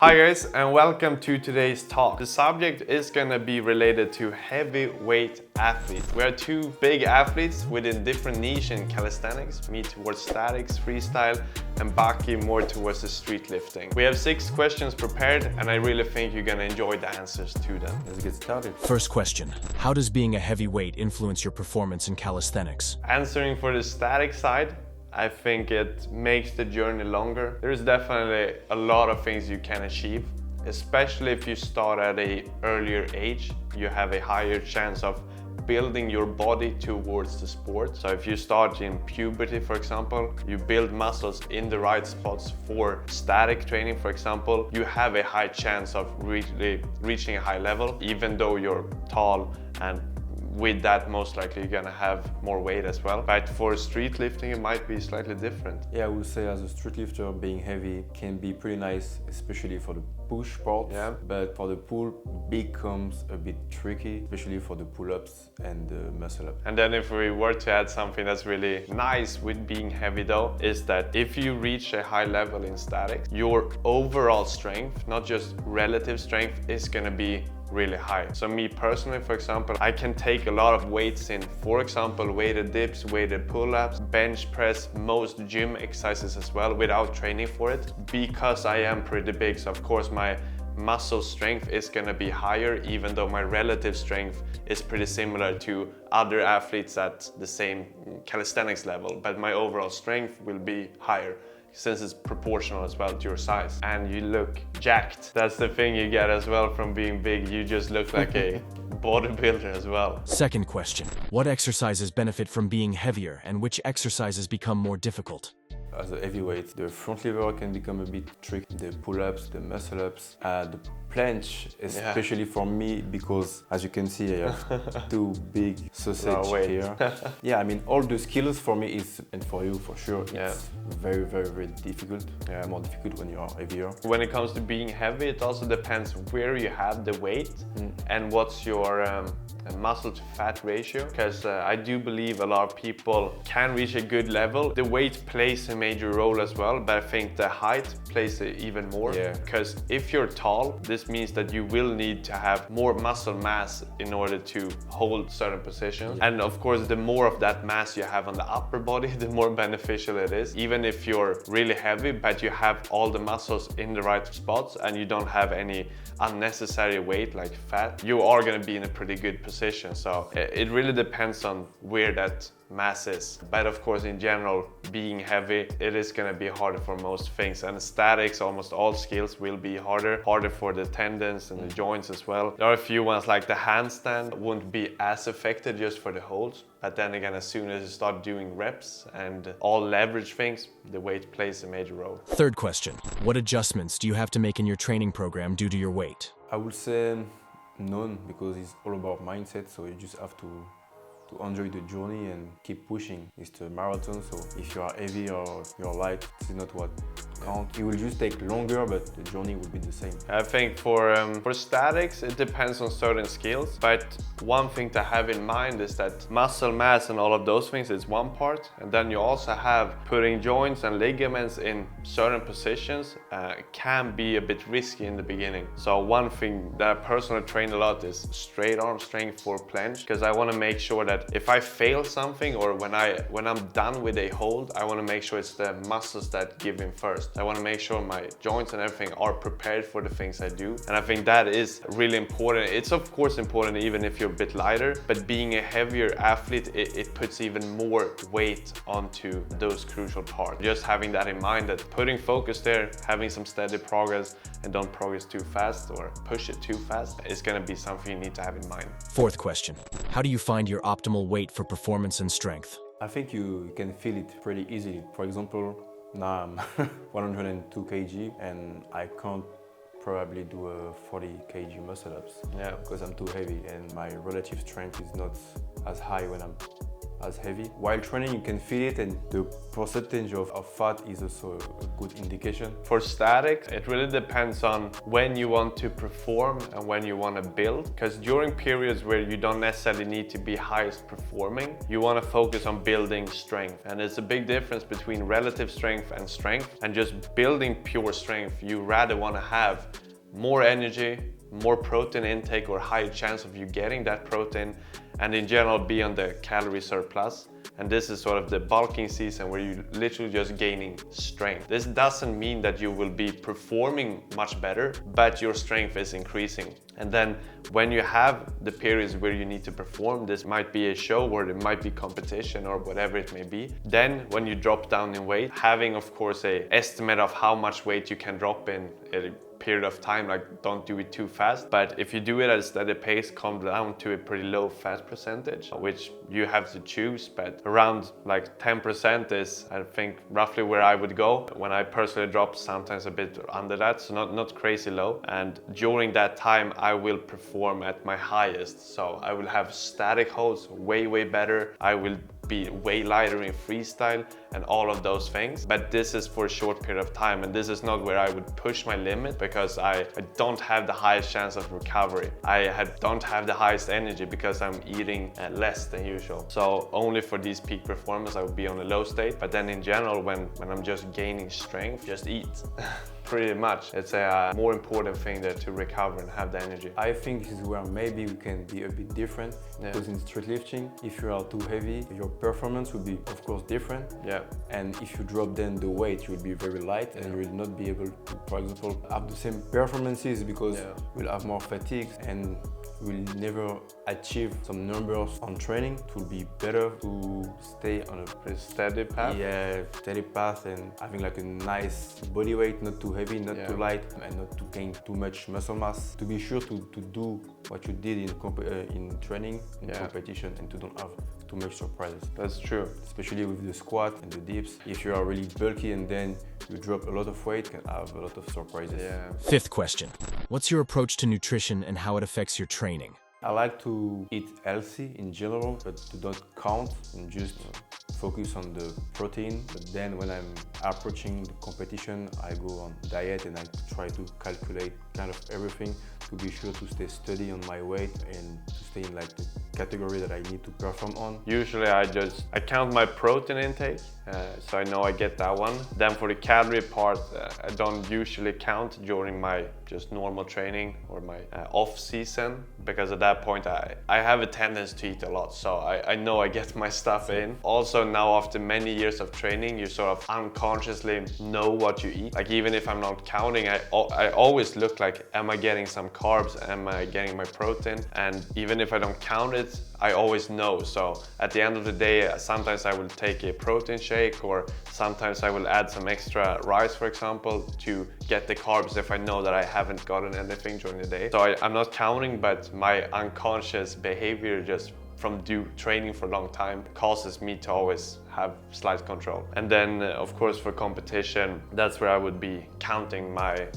Hi guys, and welcome to today's talk. The subject is gonna be related to heavyweight athletes. We are two big athletes within different niche in calisthenics, me towards statics, freestyle, and Baki more towards the street lifting. We have 6 questions prepared, and I really think you're gonna enjoy the answers to them. Let's get started. First question, how does being a heavyweight influence your performance in calisthenics? Answering for the static side, I think it makes the journey longer. There's definitely a lot of things you can achieve, especially if you start at an earlier age. You have a higher chance of building your body towards the sport. So if you start in puberty, for example, you build muscles in the right spots for static training, for example, you have a high chance of really reaching a high level, even though you're tall, and with that, most likely you're gonna have more weight as well. But for street lifting, it might be slightly different. Yeah, I would say as a street lifter, being heavy can be pretty nice, especially for the push part. Yeah. But for the pull, becomes a bit tricky, especially for the pull-ups and the muscle-up. And then if we were to add something that's really nice with being heavy though, is that if you reach a high level in statics, your overall strength, not just relative strength, is gonna be really high. So me personally, for example, I can take a lot of weights in, for example, weighted dips, weighted pull-ups, bench press, most gym exercises as well without training for it, because I am pretty big. So of course my muscle strength is gonna be higher, even though my relative strength is pretty similar to other athletes at the same calisthenics level, but my overall strength will be higher, since it's proportional as well to your size. And you look jacked. That's the thing you get as well from being big. You just look like a bodybuilder as well. Second question, what exercises benefit from being heavier and which exercises become more difficult? As a heavyweight, the front lever can become a bit tricky. The pull-ups, the muscle-ups, the planche, especially for me, because as you can see, I have 2 big sausage here. Yeah, I mean, all the skills for me is, and for you for sure, it's very, very, very difficult. Yeah, more difficult when you are heavier. When it comes to being heavy, it also depends where you have the weight and what's your muscle to fat ratio, because I do believe a lot of people can reach a good level. The weight plays a major role as well, but I think the height plays even more, because if you're tall, this means that you will need to have more muscle mass in order to hold certain positions. And of course, the more of that mass you have on the upper body, the more beneficial it is. Even if you're really heavy, but you have all the muscles in the right spots and you don't have any unnecessary weight like fat, you are going to be in a pretty good position. So it really depends on where that mass is. But of course, in general, being heavy, it is going to be harder for most things. And statics, almost all skills will be harder for the tendons and the joints as well. There are a few ones like the handstand won't be as affected just for the holds. But then again, as soon as you start doing reps and all leverage things, the weight plays a major role. Third question, what adjustments do you have to make in your training program due to your weight? I would say none, because it's all about mindset, so you just have to enjoy the journey and keep pushing. It's a marathon, so if you are heavy or you're light, it's not what counts. It will just take longer, but the journey will be the same. I think for statics, it depends on certain skills, but one thing to have in mind is that muscle mass and all of those things is one part, and then you also have putting joints and ligaments in certain positions can be a bit risky in the beginning. So one thing that I personally train a lot is straight arm strength for planche, because I want to make sure that if I fail something, or when I'm done with a hold, I want to make sure it's the muscles that give in first. I want to make sure my joints and everything are prepared for the things I do. And I think that is really important. It's of course important even if you're a bit lighter, but being a heavier athlete, it puts even more weight onto those crucial parts. Just having that in mind, that putting focus there, having some steady progress, and don't progress too fast or push it too fast, is going to be something you need to have in mind. Fourth question, how do you find your optimal weight for performance and strength? I think you can feel it pretty easily. For example, now I'm 102 kg and I can't probably do a 40 kg muscle ups, because I'm too heavy and my relative strength is not as high when I'm as heavy. While training, you can feel it, and the percentage of fat is also a good indication. For static, it really depends on when you want to perform and when you want to build. Because during periods where you don't necessarily need to be highest performing, you want to focus on building strength. And it's a big difference between relative strength and just building pure strength. You rather want to have more energy, more protein intake, or higher chance of you getting that protein, and in general be on the calorie surplus. And this is sort of the bulking season where you're literally just gaining strength. This doesn't mean that you will be performing much better, but your strength is increasing. And then when you have the periods where you need to perform, this might be a show or it might be competition or whatever it may be. Then when you drop down in weight, having of course a estimate of how much weight you can drop in a period of time, like don't do it too fast. But if you do it at a steady pace, come down to a pretty low fat percentage, which you have to choose, but around like 10% is, I think, roughly where I would go. When I personally drop, sometimes a bit under that, so not crazy low. And during that time, I will perform at my highest. So I will have static holds way better. I will be way lighter in freestyle and all of those things. But this is for a short period of time, and this is not where I would push my limit, because I don't have the highest chance of recovery. Don't have the highest energy because I'm eating less than usual. So only for these peak performance, I would be on a low state. But then in general, when I'm just gaining strength, just eat. Pretty much. It's a more important thing there to recover and have the energy. I think this is where maybe we can be a bit different, because in street lifting, if you are too heavy, your performance will be of course different. Yeah. And if you drop then the weight, you will be very light and you will not be able to, for example, have the same performances, because we'll have more fatigue and we'll never achieve some numbers on training. It will be better to stay on a steady path. Yeah, steady path, and having like a nice body weight, not too heavy, not too light, and not to gain too much muscle mass. To be sure to do what you did in training, in competition, and to don't have too much surprises. That's true. Especially with the squat and the dips. If you are really bulky and then you drop a lot of weight, you can have a lot of surprises. Yeah. Fifth question. What's your approach to nutrition and how it affects your training? I like to eat healthy in general, but to not count and just focus on the protein. But then when I'm approaching the competition, I go on diet and I try to calculate kind of everything to be sure to stay steady on my weight and to stay in like the category that I need to perform on. Usually I count my protein intake, so I know I get that one. Then for the calorie part, I don't usually count during my just normal training or my off season, because at that point I have a tendency to eat a lot, so I know I get my stuff in. Also now after many years of training, you sort of unconsciously know what you eat. Like even if I'm not counting, I always look like, am I getting some carbs? Am I getting my protein? And even if I don't count it, I always know. So at the end of the day, sometimes I will take a protein shake, or sometimes I will add some extra rice, for example, to get the carbs if I know that I haven't gotten anything during the day. So I'm not counting, but my unconscious behavior just from training for a long time causes me to always have slight control. And then of course for competition, that's where I would be counting my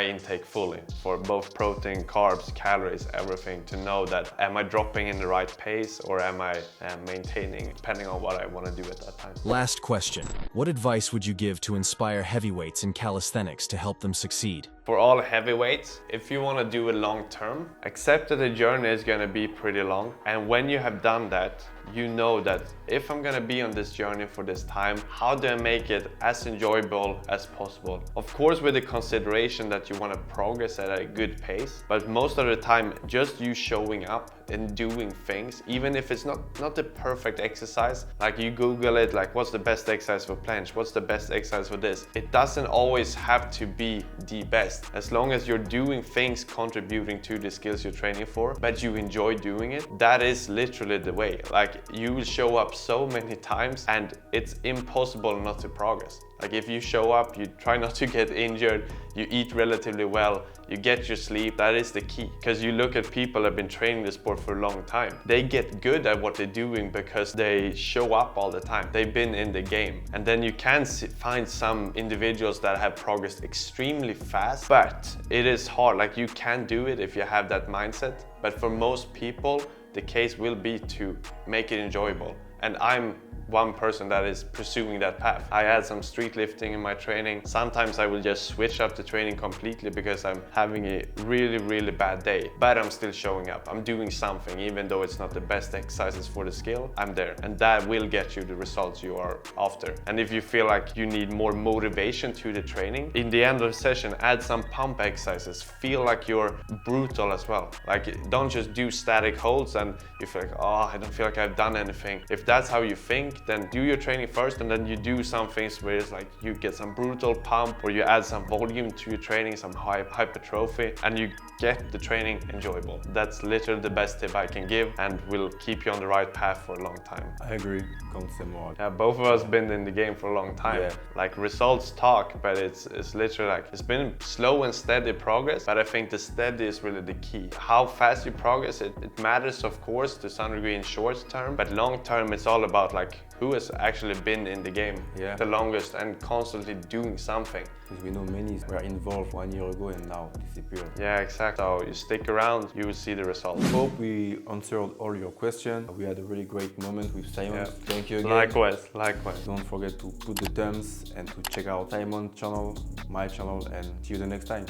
intake fully for both protein, carbs, calories, everything, to know that am I dropping in the right pace or am I maintaining, depending on what I want to do at that time. Last question. What advice would you give to inspire heavyweights in calisthenics to help them succeed? For all heavyweights, if you want to do it long term, accept that the journey is going to be pretty long. And when you have done that, you know that if I'm going to be on this journey for this time, how do I make it as enjoyable as possible? Of course, with the consideration that you want to progress at a good pace, but most of the time, just you showing up and doing things, even if it's not the perfect exercise, like you Google it, like what's the best exercise for planche, what's the best exercise for this? It doesn't always have to be the best. As long as you're doing things contributing to the skills you're training for, but you enjoy doing it, that is literally the way. Like you will show up so many times and it's impossible not to progress. Like if you show up, you try not to get injured, you eat relatively well, you get your sleep, that is the key. Because you look at people that have been training the sport for a long time. They get good at what they're doing because they show up all the time. They've been in the game. And then you can find some individuals that have progressed extremely fast, but it is hard. Like you can do it if you have that mindset. But for most people, the case will be to make it enjoyable And I'm one person that is pursuing that path. I add some street lifting in my training. Sometimes I will just switch up the training completely because I'm having a really bad day, but I'm still showing up. I'm doing something, even though it's not the best exercises for the skill, I'm there. And that will get you the results you are after. And if you feel like you need more motivation to the training, in the end of the session, add some pump exercises. Feel like you're brutal as well. Like, don't just do static holds and you feel like, oh, I don't feel like I've done anything. If that's how you think, then do your training first, and then you do some things where it's like you get some brutal pump, or you add some volume to your training, some hypertrophy, and you get the training enjoyable. That's literally the best tip I can give, and will keep you on the right path for a long time. I agree. Can't say more. Yeah, both of us been in the game for a long time. Yeah. Like, results talk, but it's literally like, it's been slow and steady progress, but I think the steady is really the key. How fast you progress, it matters of course to some degree in short term, but long term it's all about like who has actually been in the game the longest and constantly doing something. Because we know many were involved 1 year ago and now disappeared. Yeah, exactly. So you stick around, you will see the results. Hope we answered all your questions. We had a really great moment with Simon. Yeah. Thank you again. Likewise. Don't forget to put the thumbs and to check out Simon's channel, my channel, and see you the next time.